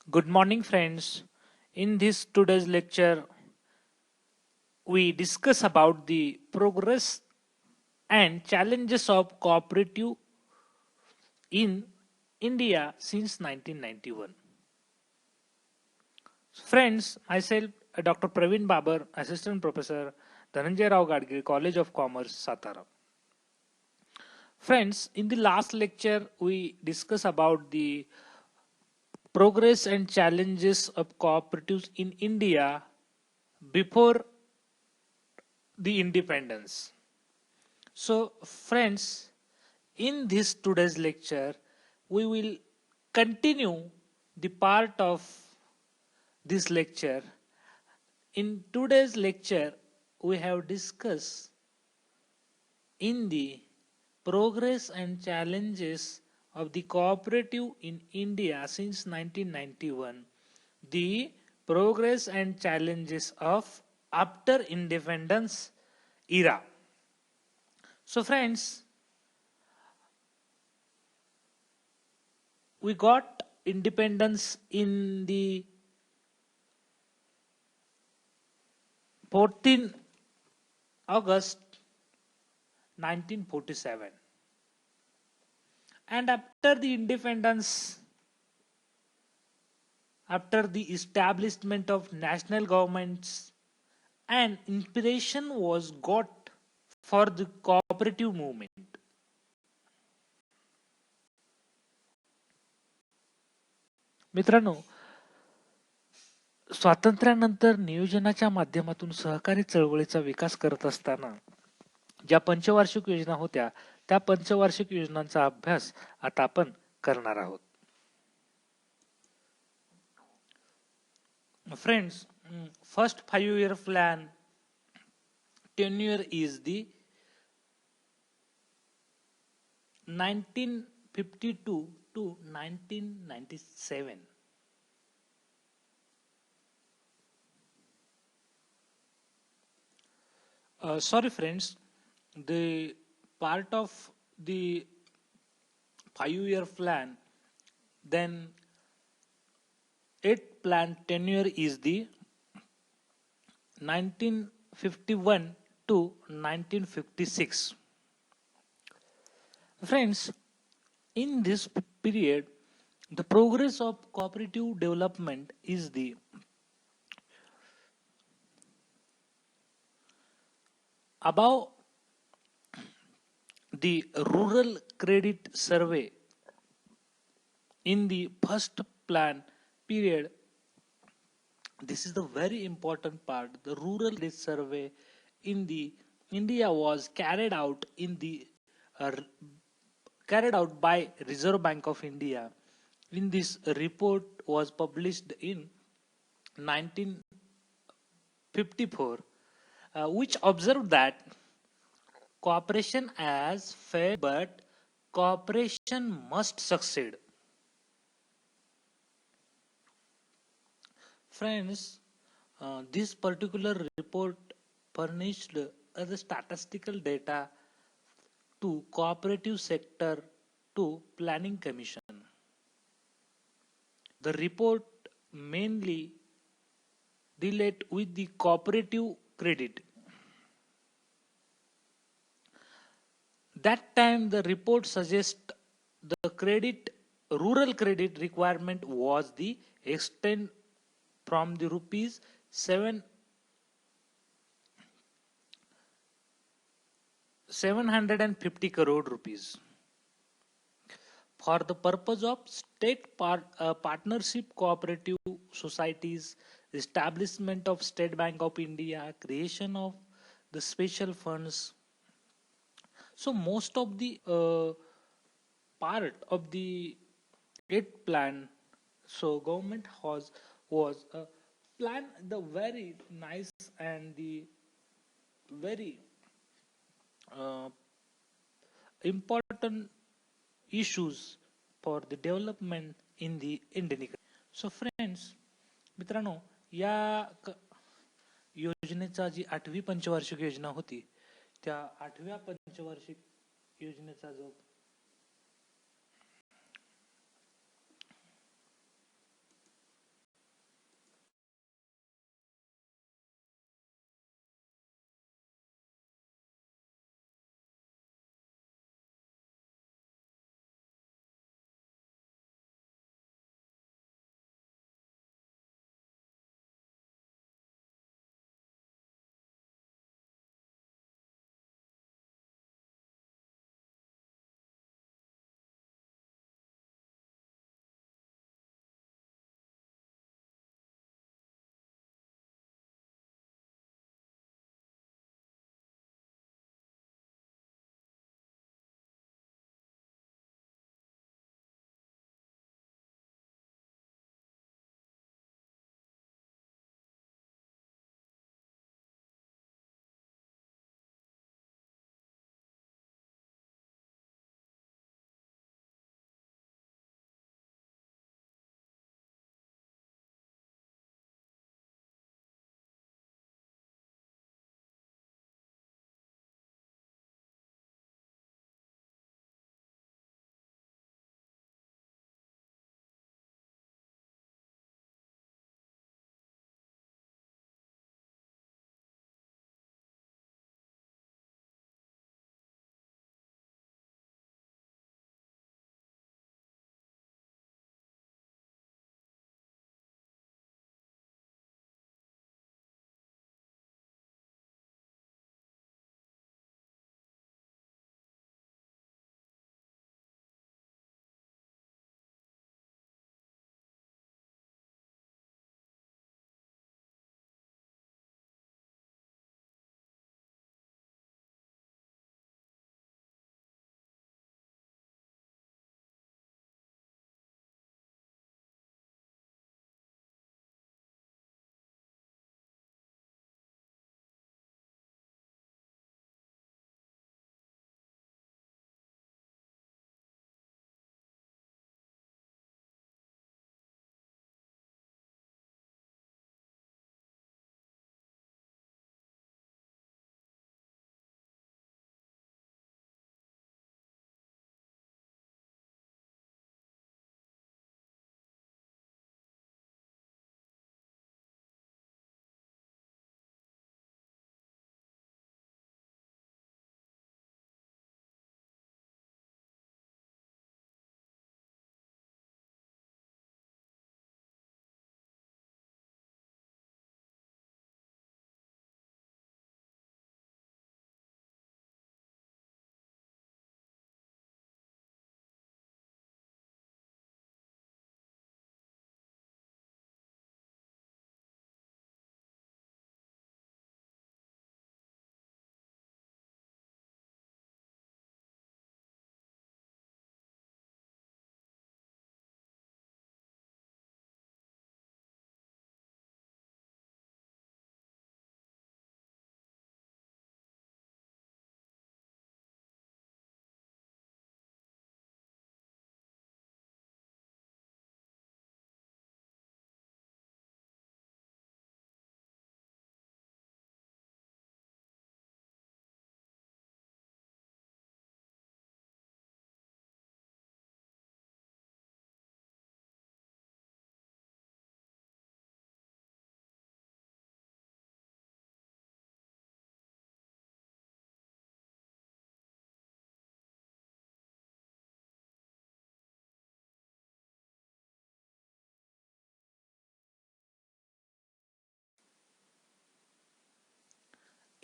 Good morning, friends. In this today's lecture, we discuss about the progress and challenges of cooperative in India since 1991. Friends, myself, Dr. Praveen Babar, Assistant Professor, Dhananjay Rao Gadgil, College of Commerce, Satara. Friends, in the last lecture, we discuss about the progress and challenges of cooperatives in India before the independence. So, friends, in this today's lecture, we will continue the part of this lecture. In today's lecture, we have discussed in the progress and challenges of the cooperative in India since 1991, the progress and challenges of after independence era. So, friends, we got independence in the 14 August 1947, and after the independence, after the establishment of national governments, an inspiration was got for the cooperative movement. मित्रांनो, स्वातंत्र्यानंतर नियोजनाच्या माध्यमातून सहकारी चळवळीचा विकास करत असताना ज्या पंचवार्षिक योजना होत्या त्या पंचवार्षिक योजनांचा अभ्यास आता आपण करणार आहोत. Friends, first 5-year plan tenure is the 1952 to 1997. Sorry, friends, the part of the 5-year plan, then 8th plan tenure is the 1951 to 1956. Friends, in this period, the progress of cooperative development is the above the rural credit survey in the first plan period. This is the very important part. The rural credit survey in the India was carried out in the carried out by Reserve Bank of India. In this report was published in 1954, which observed that cooperation has failed, but cooperation must succeed. Friends, this particular report furnished the statistical data to cooperative sector to planning commission. The report mainly relate with the cooperative credit. That time the report suggests the rural credit requirement was the extent from the rupees 750 crore rupees for the purpose of state partnership cooperative societies, establishment of State Bank of India, creation of the special funds. So most of the part of the eighth plan, so government was plan the very nice and the very uh, important issues for the development in the Indian economy. So friends, मित्रांनो, या योजनेचा जी 8वी पंचवार्षिक योजना होती त्या 8व्या पंचवार्षिक योजनेचा जो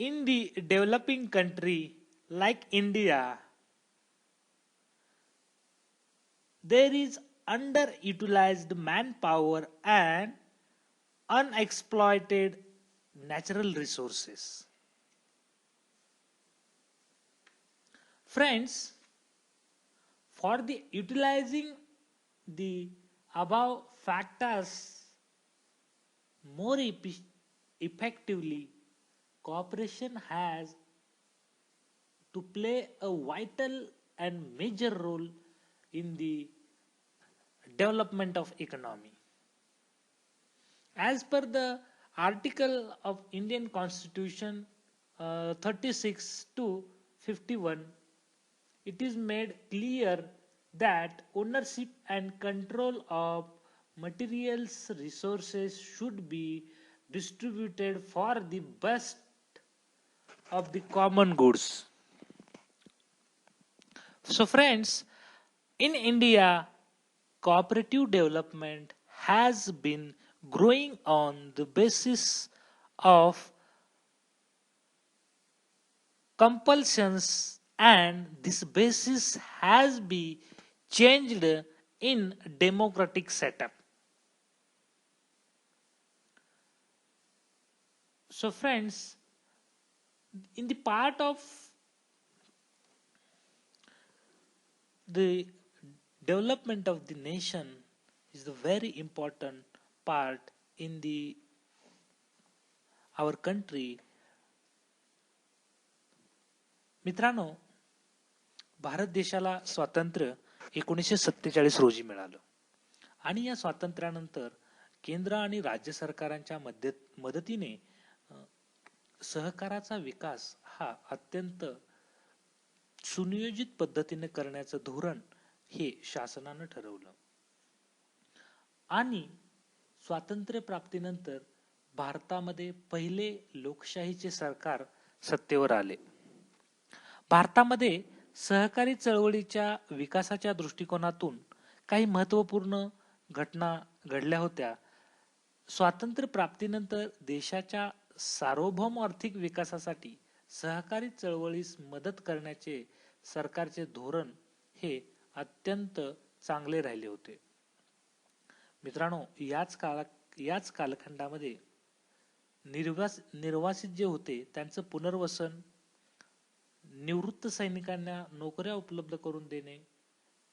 in the developing country like India, there is underutilized manpower and unexploited natural resources. Friends, for the utilizing the above factors more effectively, cooperation has to play a vital and major role in the development of economy. As per the article of Indian Constitution 36 to 51, it is made clear that ownership and control of materials resources should be distributed for the best of the common goods. So friends, in India, cooperative development has been growing on the basis of compulsions, and this basis has been changed in democratic setup. So friends, in the part of the development of the nation is the very important part in the our country. मित्रांनो, भारत देशाला स्वातंत्र्य 1947 रोजी मिळालं आणि या स्वातंत्र्यानंतर केंद्र आणि राज्य सरकारांच्या मदतीने सहकाराचा विकास हा अत्यंत सुनियोजित पद्धतीने करण्याचं धोरण हे शासनानं ठरवलं आणि स्वातंत्र्य प्राप्तीनंतर भारतामध्ये पहिले लोकशाहीचे सरकार सत्तेवर आले. भारतामध्ये सहकारी चळवळीच्या विकासाच्या दृष्टिकोनातून काही महत्त्वपूर्ण घटना घडल्या होत्या. स्वातंत्र्य प्राप्तीनंतर देशाच्या सार्वभौम आर्थिक विकासासाठी सहकारी चळवळीस मदत करण्याचे सरकारचे धोरण हे अत्यंत चांगले राहिले होते. मित्रांनो, याच कालखंडामध्ये निर्वासित जे होते त्यांचं पुनर्वसन, निवृत्त सैनिकांना नोकऱ्या उपलब्ध करून देणे,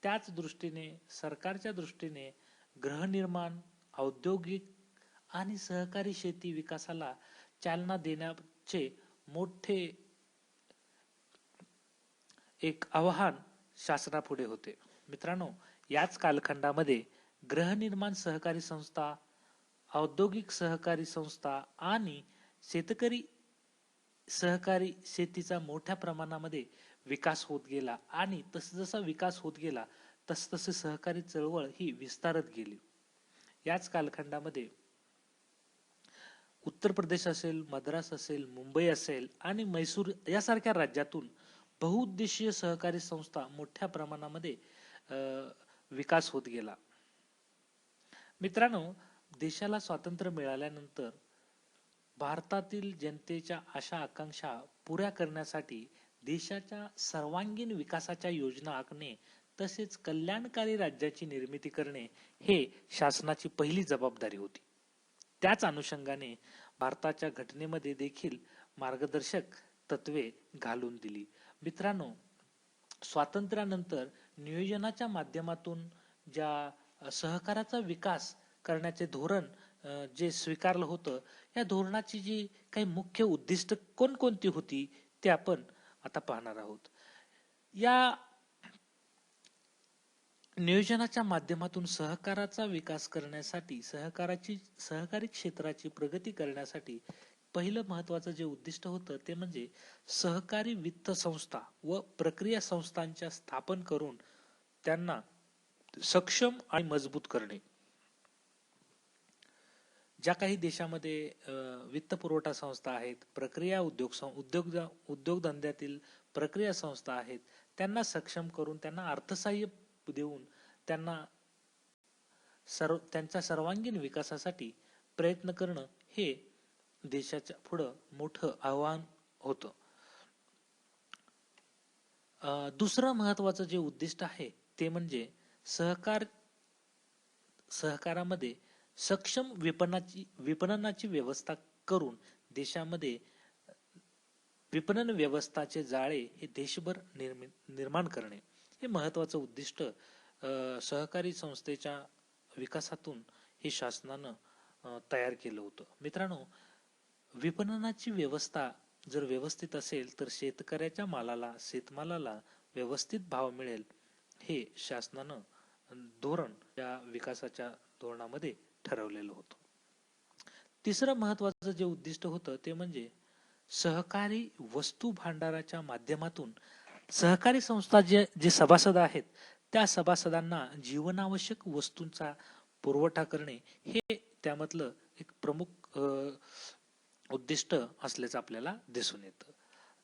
त्याच दृष्टीने सरकारच्या दृष्टीने गृहनिर्माण, औद्योगिक आणि सहकारी शेती विकासाला चालना देण्याचे मोठे एक आव्हान शासनापुढे होते. मित्रांनो, याच कालखंडामध्ये गृहनिर्माण सहकारी संस्था, औद्योगिक सहकारी संस्था आणि शेतकरी सहकारी शेतीचा मोठ्या प्रमाणामध्ये विकास होत गेला आणि जसा विकास होत गेला तसे सहकारी चळवळ ही विस्तारत गेली. याच कालखंडामध्ये उत्तर प्रदेश असेल, मद्रास असेल, मुंबई असेल आणि मैसूर यासारख्या राज्यातून बहुउद्देशीय सहकारी संस्था मोठ्या प्रमाणामध्ये विकास होत गेला. मित्रांनो, देशाला स्वातंत्र्य मिळाल्यानंतर भारतातील जनतेच्या आशा आकांक्षा पुऱ्या करण्यासाठी देशाच्या सर्वांगीण विकासाच्या योजना आखणे तसेच कल्याणकारी राज्याची निर्मिती करणे हे शासनाची पहिली जबाबदारी होती. त्याच अनुषंगाने भारताच्या घटनेमध्ये देखील मार्गदर्शक तत्वे घालून दिली. मित्रांनो, स्वातंत्र्यानंतर नियोजनाच्या माध्यमातून ज्या सहकाराचा विकास करण्याचे धोरण जे स्वीकारलं होतं, या धोरणाची जी काही मुख्य उद्दिष्ट कोणकोणती होती ते आपण आता पाहणार आहोत. या नियोजनाच्या माध्यमातून सहकाराचा विकास करण्यासाठी सहकारी क्षेत्राची प्रगती करण्यासाठी पहिलं महत्वाचं जे उद्दिष्ट होतं ते म्हणजे सहकारी वित्त संस्था व प्रक्रिया संस्थांच्या स्थापन करून त्यांना सक्षम आणि मजबूत करणे. ज्या काही देशामध्ये वित्त पुरवठा संस्था आहेत, प्रक्रिया उद्योगधंद्यातील प्रक्रिया संस्था आहेत, त्यांना सक्षम करून त्यांना अर्थसहाय्य देऊन त्यांना त्यांच्या सर्वांगीण विकासासाठी प्रयत्न करणं हे देशाच्या पुढं मोठं आव्हान होतं. दुसरं महत्वाचं जे उद्दिष्ट आहे ते म्हणजे सहकारामध्ये सक्षम विपणनाची व्यवस्था करून देशामध्ये विपणन व्यवस्थाचे जाळे हे देशभर निर्माण करणे हे महत्वाचं उद्दिष्ट सहकारी संस्थेच्या विकासातून हे शासनानं तयार केलं होतं. मित्रांनो, विपणनाची व्यवस्था जर व्यवस्थित असेल तर शेतकऱ्याच्या शेतमालाला व्यवस्थित भाव मिळेल हे शासनानं धोरण या विकासाच्या धोरणामध्ये ठरवलेलं होतं. तिसरं महत्वाचं जे उद्दिष्ट होतं ते म्हणजे सहकारी वस्तू भांडाराच्या माध्यमातून सहकारी संस्था जे सभासद आहेत त्या सभासदांना जीवनावश्यक वस्तूंचा पुरवठा करणे हे त्यामधलं एक प्रमुख उद्दिष्ट असल्याचं आपल्याला दिसून येतं.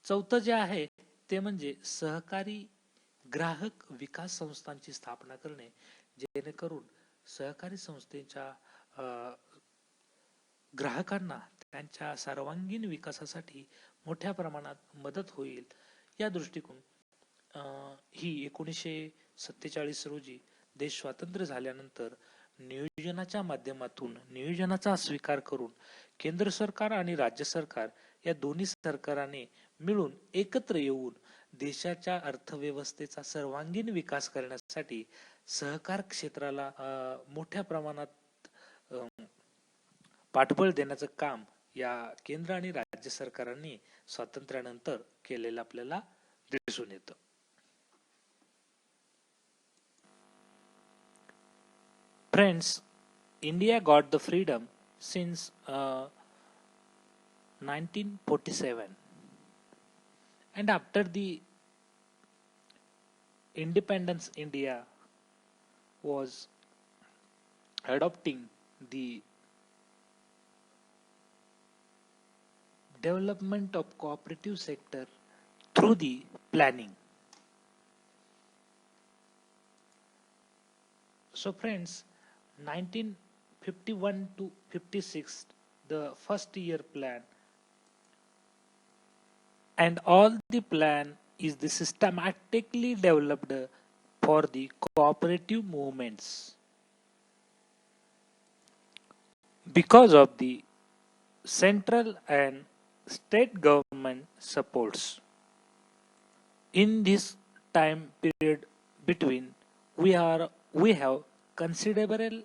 चौथं जे आहे ते म्हणजे सहकारी ग्राहक विकास संस्थांची स्थापना करणे जेणेकरून सहकारी संस्थेच्या ग्राहकांना त्यांच्या सर्वांगीण विकासासाठी मोठ्या प्रमाणात मदत होईल या दृष्टिकोन ही 1947 रोजी देश स्वातंत्र्य झाल्यानंतर नियोजनाच्या माध्यमातून नियोजनाचा स्वीकार करून केंद्र सरकार आणि राज्य सरकार या दोन्ही सरकाराने मिळून एकत्र येऊन देशाच्या अर्थव्यवस्थेचा सर्वांगीण विकास करण्यासाठी सहकार क्षेत्राला मोठ्या प्रमाणात पाठबळ देण्याचं काम या केंद्र आणि राज्य सरकारांनी स्वातंत्र्यानंतर केलेलं आपल्याला दिसून येतं. Friends, India got the freedom since 1947, and after the independence, India was adopting the development of cooperative sector through the planning. So friends, 1951 to 56, the first year plan, and all the plan is the systematically developed for the cooperative movements. Because of the central and state government supports. In this time period between, we have considerable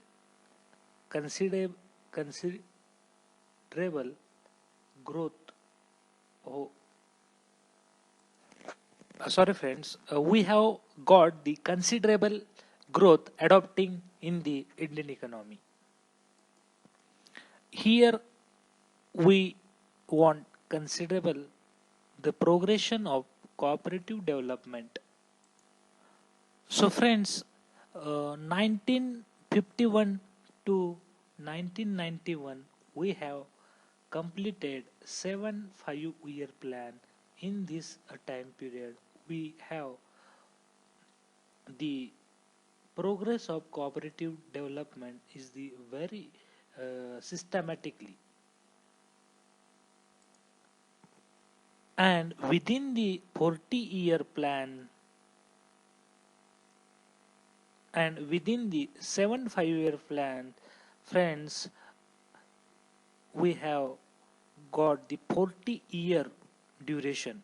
growth. Sorry friends, we have got the considerable growth adopting in the Indian economy. Here we want considerable the progression of cooperative development. So friends, 1951 to 1991 we have completed 7 5-year plan. In this time period we have the progress of cooperative development is the very systematically, and within the 40-year plan and within the 7 5-year plan, friends, we have got the 40-year duration.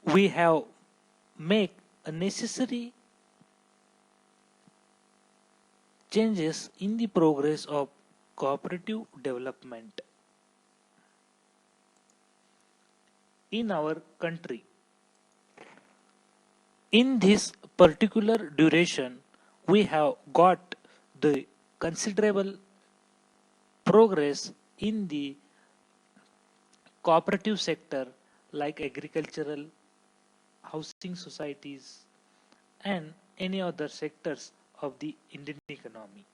We have make a necessary changes in the progress of cooperative development in our country. In this particular duration, we have got the considerable progress in the cooperative sector like agricultural, housing societies, and any other sectors of the Indian economy,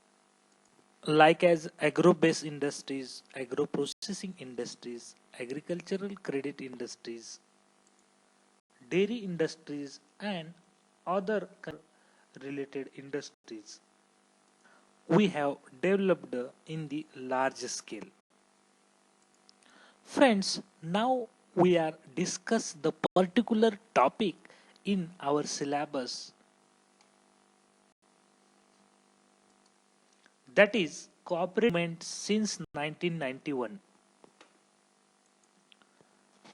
like as agro-based industries, agro-processing industries, agricultural credit industries, dairy industries, and other related industries we have developed in the large scale. Friends, now we are discuss the particular topic in our syllabus, that is cooperative movement since 1991.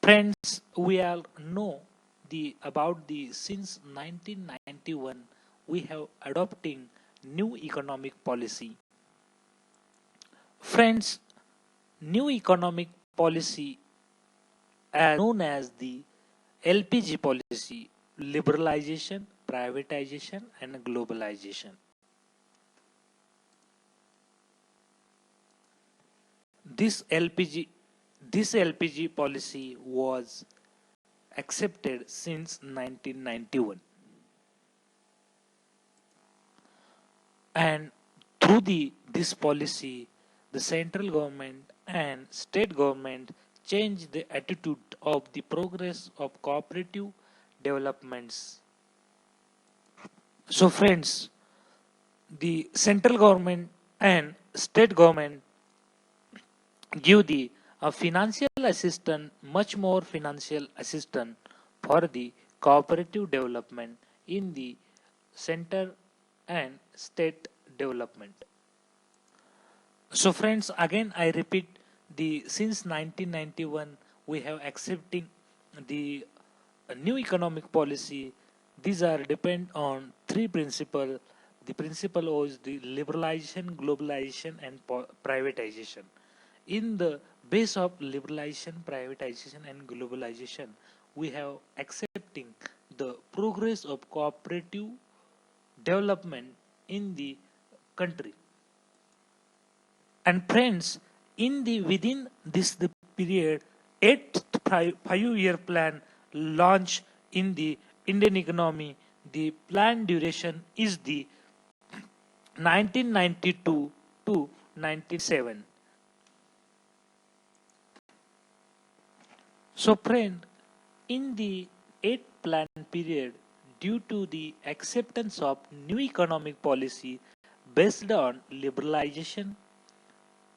Friends, we all know the about the since 1991 we have adopting new economic policy. Friends, new economic policy as known as the LPG policy, liberalization, privatization and globalization. This LPG this LPG policy was accepted since 1991, and through this policy the central government and state government changed the attitude of the progress of cooperative developments. So friends, the central government and state government give the financial assistance, much more financial assistance for the cooperative development in the center and state development. So friends, again I repeat, the since 1991 we have accepting the new economic policy. These are depend on three principles. The principle was the liberalization, globalization and privatization. In the base of liberalization, privatization and globalization, we have accepting the progress of cooperative development in the country. And friends, in the within this the period, 5-year plan launch in the Indian economy, the plan duration is the 1992 to 97. So friend, in the 8th plan period, due to the acceptance of new economic policy based on liberalization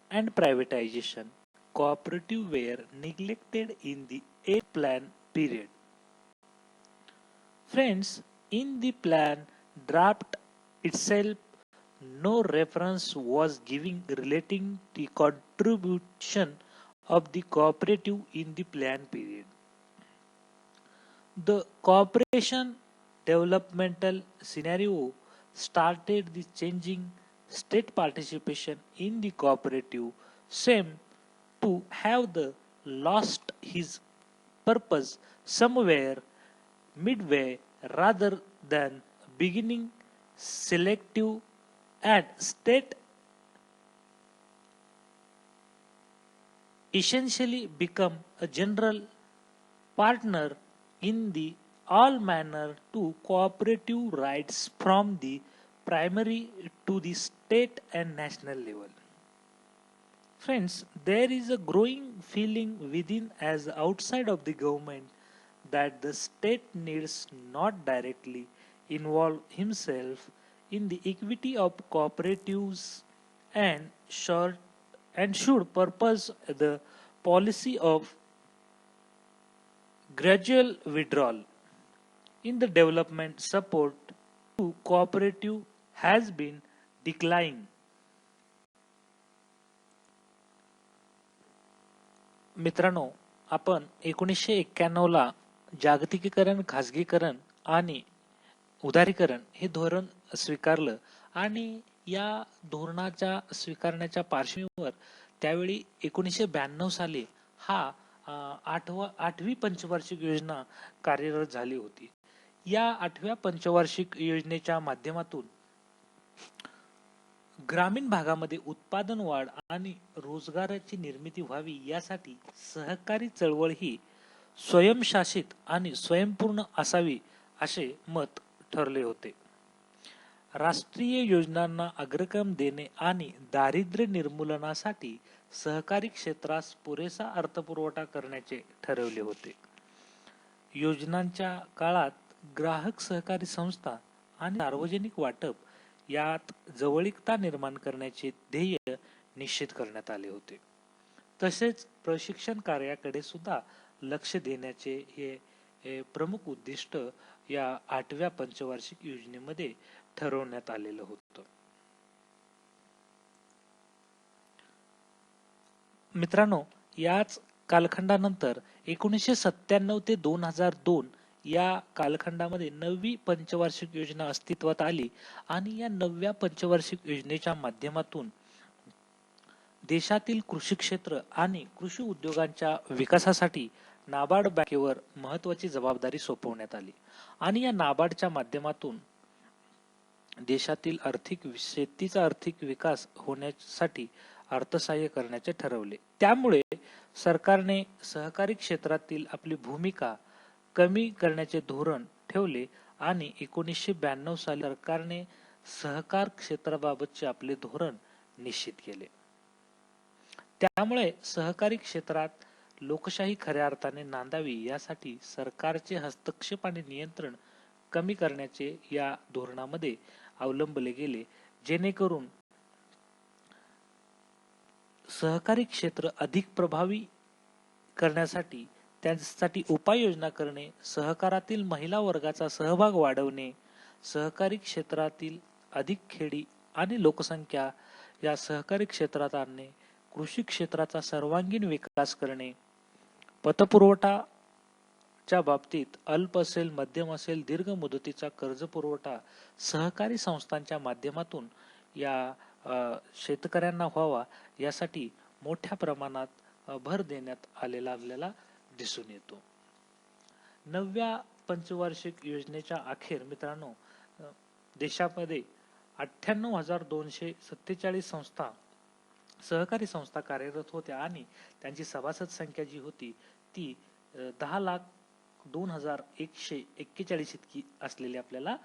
and privatization, cooperative were neglected in the 8th plan period. Friends, in the plan draft itself, no reference was given relating the contribution of the cooperative in the plan period. The cooperation developmental scenario started the changing state participation in the cooperative seemed to have the lost his purpose somewhere midway rather than beginning. Selective and state essentially become a general partner in the all manner to cooperative rights from the primary to the state and national level. Friends, there is a growing feeling within as outside of the government that the state needs not directly involve himself in the equity of cooperatives and short and should purpose the policy of gradual withdrawal in the development support to cooperative has been declining. मित्रांनो, आपण 1991 ला जागतिकीकरण, खाजगीकरण आणि उदारीकरण हे धोरण स्वीकारलं आणि या धोरणाच्या स्वीकारण्याच्या पार्श्वभूमीवर त्यावेळी 1992 साली हा आठवी पंचवार्षिक योजना कार्यरत झाली होती. या 8व्या पंचवार्षिक योजनेच्या माध्यमातून ग्रामीण भागामध्ये उत्पादन वाढ आणि रोजगाराची निर्मिती व्हावी यासाठी सहकारी चळवळ ही स्वयंशासित आणि स्वयंपूर्ण असावी असे मत ठरले होते. राष्ट्रीय योजनांना अग्रक्रम देणे आणि दारिद्र्य निर्मूलनासाठी सहकारी क्षेत्रास पुरेसा अर्थपुरवठा करण्याचे ठरवले होते. योजनांच्या काळात ग्राहक सहकारी संस्था आणि सार्वजनिक वाटप यात जवळीकता निर्माण करण्याचे ध्येय निश्चित करण्यात आले होते. तसेच प्रशिक्षण कार्याकडे सुद्धा लक्ष देण्याचे हे प्रमुख उद्दिष्ट या 8व्या पंचवार्षिक योजनेमध्ये ठरवण्यात आलेलं होतं. मित्रांनो, याच कालखंडानंतर 1997 ते 2002 या कालखंडामध्ये 9वी पंचवार्षिक योजना अस्तित्वात आली आणि या 9व्या पंचवार्षिक योजनेच्या माध्यमातून देशातील कृषी क्षेत्र आणि कृषी उद्योगांच्या विकासासाठी नाबार्ड बँकेवर महत्वाची जबाबदारी सोपवण्यात आली आणि या नाबार्डच्या माध्यमातून देशातील शेतीचा आर्थिक विकास होण्यासाठी अर्थसहाय्य करण्याचे ठरवले. त्यामुळे सरकारने सहकारी क्षेत्रातील आपली भूमिका कमी करण्याचे धोरण ठेवले आणि 1992 साली सरकारने सहकार क्षेत्राबाबतचे आपले धोरण निश्चित केले. त्यामुळे सहकारी क्षेत्रात लोकशाही खऱ्या अर्थाने नांदावी यासाठी सरकारचे हस्तक्षेप आणि नियंत्रण कमी करण्याचे या धोरणामध्ये अवलंबले गेले, जेणेकरून सहकारी क्षेत्र अधिक प्रभावी करण्यासाठी त्यासाठी उपाययोजना करणे, सहकारातील महिला वर्गाचा सहभाग वाढवणे, सहकारी क्षेत्रातील अधिक खेडी आणि लोकसंख्या या सहकारी क्षेत्रात आणणे, कृषी क्षेत्राचा सर्वांगीण विकास करणे, पतपुरवठाच्या बाबतीत अल्प असेल, मध्यम असेल, दीर्घ मुदतीचा कर्ज पुरवठा सहकारी संस्थांच्या माध्यमातून या शेतकऱ्यांना व्हावा यासाठी मोठ्या प्रमाणात भर देण्यात आलेला आपल्याला दिसून येतो. 9व्या पंचवार्षिक योजनेच्या अखेर मित्रांनो, देशामध्ये 98,247 संस्था सहकारी संस्था कार्यरत होत्या आणि त्यांची सभासद संख्या जी होती ती 10,02,141 इतकी असलेली आपल्याला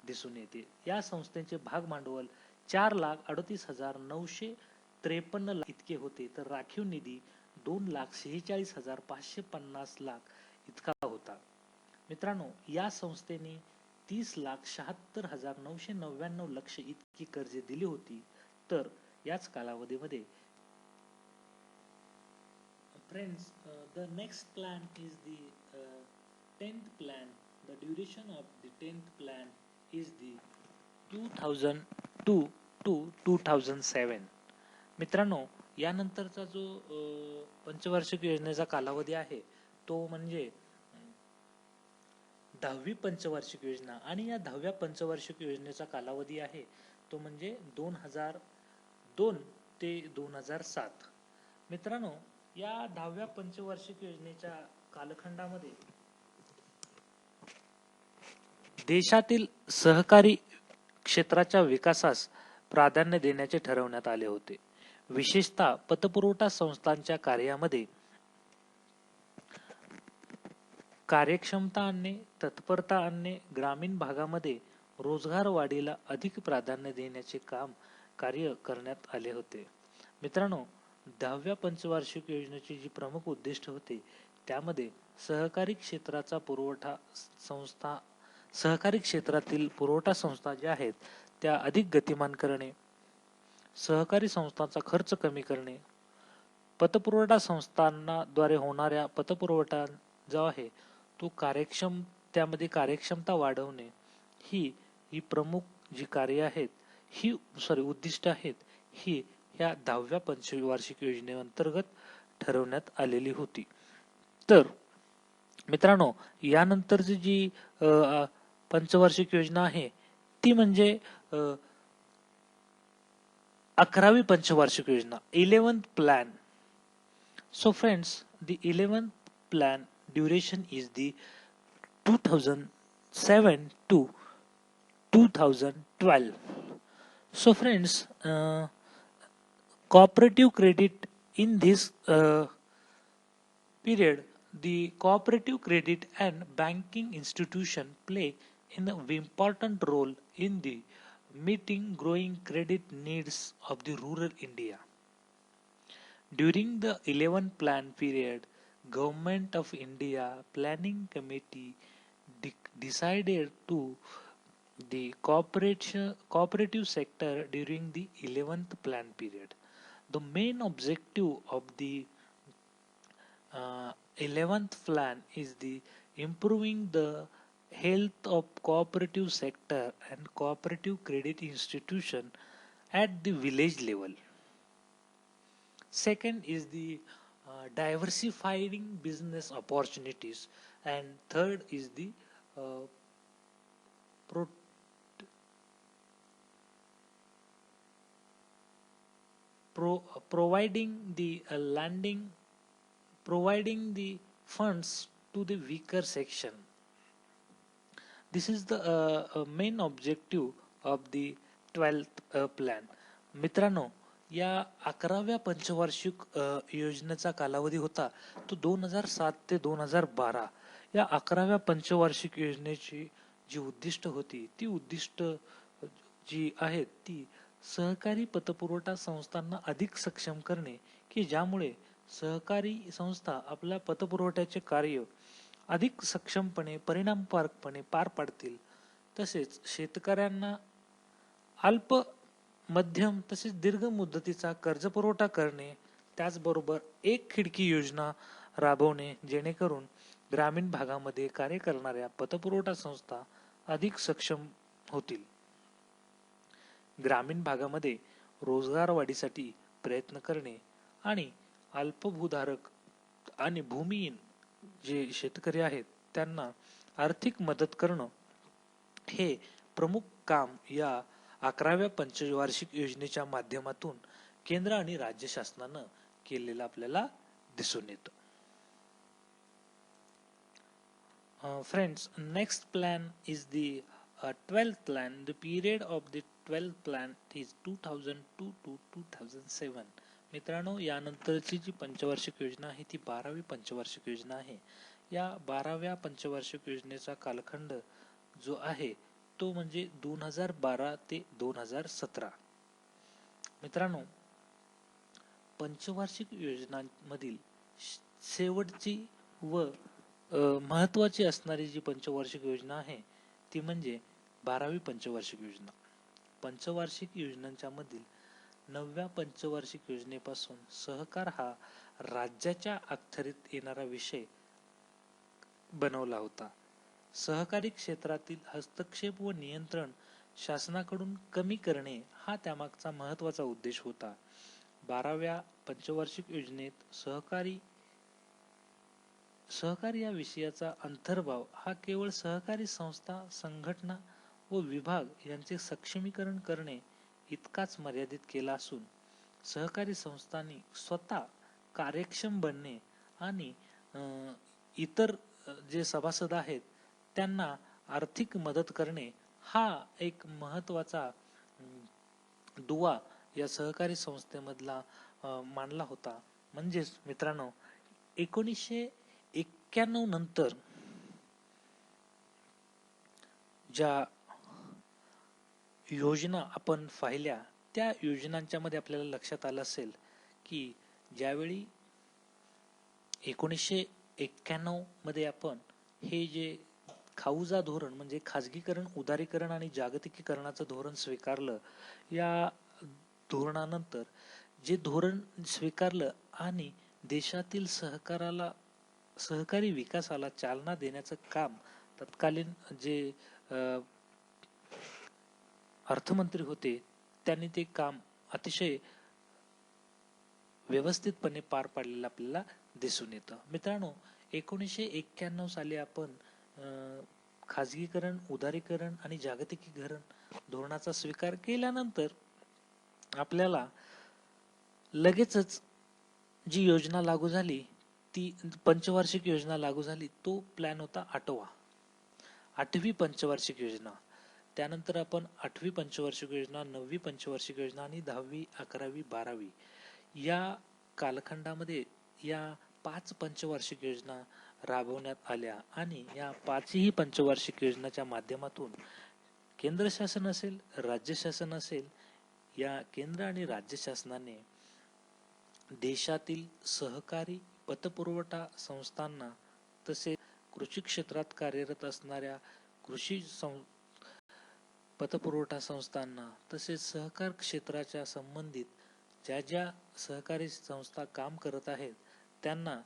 दिसून येते. या संस्थेचे भाग भांडवल 4,38,953 इतके होते, तर राखीव निधी 2,46,550 इतका होता. मित्रांनो, या संस्थेने 30,76,999 इतकी कर्जे दिली होती. तर याच कालावधीमध्ये friends, the next plan is the 10th plan. The duration of the 10th plan is the 2002 to 2007. मित्रांनो, यानंतरचा जो पंचवार्षिक योजनेचा कालावधी आहे तो म्हणजे 10वी पंचवार्षिक योजना आणि या 10व्या पंचवार्षिक योजनेचा कालावधी आहे तो म्हणजे 2002 ते 2007. मित्रांनो, या 10व्या पंचवार्षिक योजनेच्या कालखंडामध्ये देशातील सहकारी क्षेत्राच्या विकासास प्राधान्य देण्याचे ठरवण्यात आले होते. विशेषतः पतपुरवठा संस्थांच्या कार्यामध्ये कार्यक्षमता आणणे, तत्परता आणणे, ग्रामीण भागामध्ये रोजगार वाढीला अधिक प्राधान्य देण्याचे कार्य करण्यात आले होते. मित्रांनो, 10व्या पंचवार्षिक योजनेची जी प्रमुख उद्दिष्ट होते त्यामध्ये सहकारी क्षेत्राचा पुरवठा संस्था सहकारी क्षेत्रातील पुरवठा संस्था ज्या आहेत त्या अधिक गतिमान करणे, सहकारी संस्थांचा खर्च कमी करणे, पतपुरवठा संस्थांना द्वारे होणाऱ्या पतपुरवठा जो आहे तो त्यामध्ये कार्यक्षमता वाढवणे ही प्रमुख जी कार्य आहेत उद्दिष्ट आहेत ही या 10व्या पंचवार्षिक योजनेअंतर्गत ठरवण्यात आलेली होती. तर मित्रांनो, यानंतरची जी पंचवार्षिक योजना आहे ती म्हणजे 11वी पंचवार्षिक योजना, 11th plan. So friends, the 11th plan duration is the 2007 to 2012. So friends, cooperative credit in this period, the cooperative credit and banking institution play an important role in the meeting growing credit needs of the rural India. During the 11th plan period, Government of India Planning Committee decided to the cooperative sector during the 11th plan period. The main objective of the 11th plan is the improving the health of cooperative sector and cooperative credit institution at the village level. Second is the diversifying business opportunities, and third is the uh, pro- providing the providing the funds to the weaker section. This is the main objective of the 12th plan. मित्रांनो, या 11व्या पंचवार्षिक योजनेचा कालावधी होता तो 2007 ते 2012. या 11व्या पंचवार्षिक योजनेची जी उद्दिष्ट होती ती उद्दिष्ट जी आहेत ती सहकारी पतपुरवठा संस्थांना अधिक सक्षम करणे, की ज्यामुळे सहकारी संस्था आपल्या पतपुरवठ्याचे कार्य अधिक सक्षमपणे परिणामकारकपणे पार पाडतील. तसेच शेतकऱ्यांना अल्प मध्यम तसेच दीर्घ मुदतीचा कर्जपुरवठा करणे, त्याचबरोबर एक खिडकी योजना राबवणे, जेणेकरून ग्रामीण भागामध्ये कार्य करणाऱ्या पतपुरवठा संस्था अधिक सक्षम होतील. ग्रामीण भागामध्ये रोजगार वाढीसाठी प्रयत्न करणे आणि अल्पभूधारक आणि भूमिहीन जे शेतकरी आहेत त्यांना आर्थिक मदत करणं हे प्रमुख काम या 11व्या पंचवार्षिक योजनेच्या माध्यमातून केंद्र आणि राज्य शासनानं केलेलं आपल्याला दिसून येतं. Friends, next plan is the 12th plan. The period of the 12th plan is 2002 to 2007. मित्रांनो, यानंतरची जी पंचवार्षिक योजना आहे ती 12वी पंचवार्षिक योजना आहे. या 12व्या पंचवार्षिक योजनेचा कालखंड जो आहे तो म्हणजे 2012 ते 2017. मित्रांनो, पंचवार्षिक योजनांमधील शेवटची व महत्वाची असणारी जी पंचवार्षिक योजना आहे ती म्हणजे 12वी पंचवार्षिक योजना. पंचवार्षिक योजनांच्या मधील 9व्या पंचवार्षिक योजनेपासून सहकार हा राज्याच्या अखत्यारीत येणारा विषय बनवला होता. सहकारी क्षेत्रातील हस्तक्षेप व नियंत्रण शासनाकडून कमी करणे हा त्यामागचा महत्वाचा उद्देश होता. 12व्या पंचवार्षिक योजनेत सहकारी या विषयाचा अंतर्भाव हा केवळ सहकारी संस्था, संघटना व विभाग यांचे सक्षमीकरण करणे इतकाच मर्यादित केला असून सहकारी संस्थांनी स्वतः कार्यक्षम बनणे आणि इतर जे सभासद आहेत त्यांना आर्थिक मदत करणे हा एक महत्वाचा दुवा या सहकारी संस्थेमधला मानला होता. म्हणजेच मित्रांनो, 1991 नंतर ज्या योजना आपण पाहिल्या त्या योजनांच्या मध्ये आपल्याला लक्षात आलं असेल की ज्यावेळी 1991 मध्ये आपण हे जे खाऊजा धोरण म्हणजे खाजगीकरण, उदारीकरण आणि जागतिकीकरणाचं धोरण स्वीकारलं, या धोरणानंतर जे धोरण स्वीकारलं आणि देशातील सहकारी विकासाला चालना देण्याचं काम तत्कालीन जे अर्थमंत्री होते त्यांनी ते काम अतिशय व्यवस्थितपणे पार पाडलेलं आपल्याला दिसून येतं. मित्रांनो, 1991 साली आपण खाजगीकरण, उदारीकरण आणि जागतिकीकरण धोरणाचा स्वीकार केल्यानंतर आपल्याला लगेचच जी योजना लागू झाली ती पंचवार्षिक योजना लागू झाली. तो प्लॅन होता 8वी पंचवार्षिक योजना. त्यानंतर आपण 8वी पंचवार्षिक योजना, 9वी पंचवार्षिक योजना आणि 10वी, 11वी, 12वी या कालखंडामध्ये या 5 पंचवार्षिक योजना राबवण्यात आल्या आणि या 5ही पंचवार्षिक योजनाच्या माध्यमातून केंद्र शासन असेल, राज्य शासन असेल, या केंद्र आणि राज्य शासनाने देशातील सहकारी पतपुरवठा संस्थांना तसेच कृषी क्षेत्रात कार्यरत असणाऱ्या कृषी पतपुरवठा संस्थांना तसेच सहकार क्षेत्राच्या संबंधित ज्या ज्या सहकारी संस्था काम करत आहेत त्यांना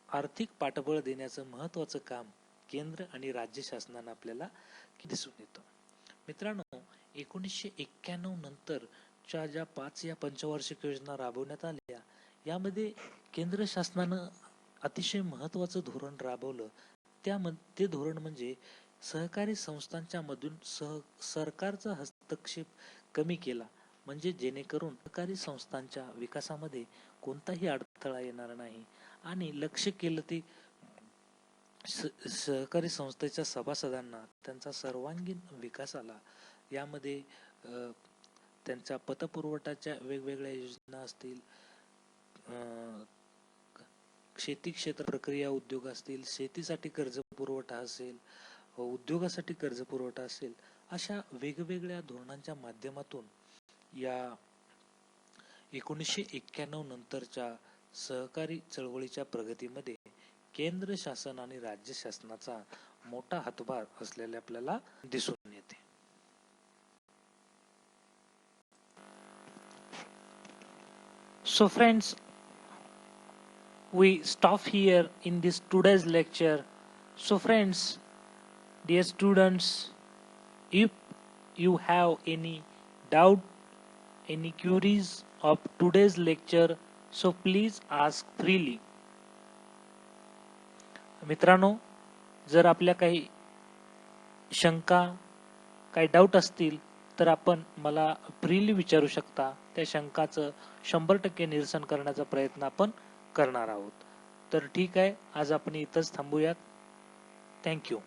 आर्थिक पाठबळ देण्याचं महत्त्वाचं काम केंद्र आणि राज्य शासनानं आपल्याला दिसून येतं. मित्रांनो, 1991 नंतरच्या ज्या 5 या पंचवार्षिक योजना राबवण्यात आल्या, यामध्ये केंद्र शासनानं अतिशय महत्त्वाचं धोरण राबवलं. ते धोरण म्हणजे सहकारी संस्थांच्या मधून सरकारचा हस्तक्षेप कमी केला, म्हणजे जेणेकरून सहकारी संस्थांच्या विकासामध्ये कोणताही अडथळा येणार नाही आणि लक्ष्य केलं ते सहकारी संस्थेच्या सभासदांना त्यांचा सर्वांगीण विकासाला यामध्ये त्यांच्या पतपुरवठाच्या वेगवेगळ्या योजना असतील, शेती क्षेत्र प्रक्रिया उद्योग असतील, शेतीसाठी कर्ज पुरवठा असेल, उद्योगासाठी कर्ज पुरवठा असेल, अशा वेगवेगळ्या धोरणांच्या माध्यमातून या 1991 नंतरच्या सहकारी चळवळीच्या प्रगतीमध्ये केंद्र शासन आणि राज्य शासनाचा मोठा हातभार असलेले आपल्याला दिसून येते. So friends, we stop here in this today's lecture. So friends, dear students, if you have any doubt, any queries of today's lecture, so please ask freely. मित्रांनो, जर आपल्या काही शंका, काही डाऊट असतील तर आपण मला फ्रीली विचारू शकता. त्या शंकाचं 100% निरसन करण्याचा प्रयत्न आपण करणार आहोत. तर ठीक आहे, आज आपण इथंच थांबूयात. थँक्यू.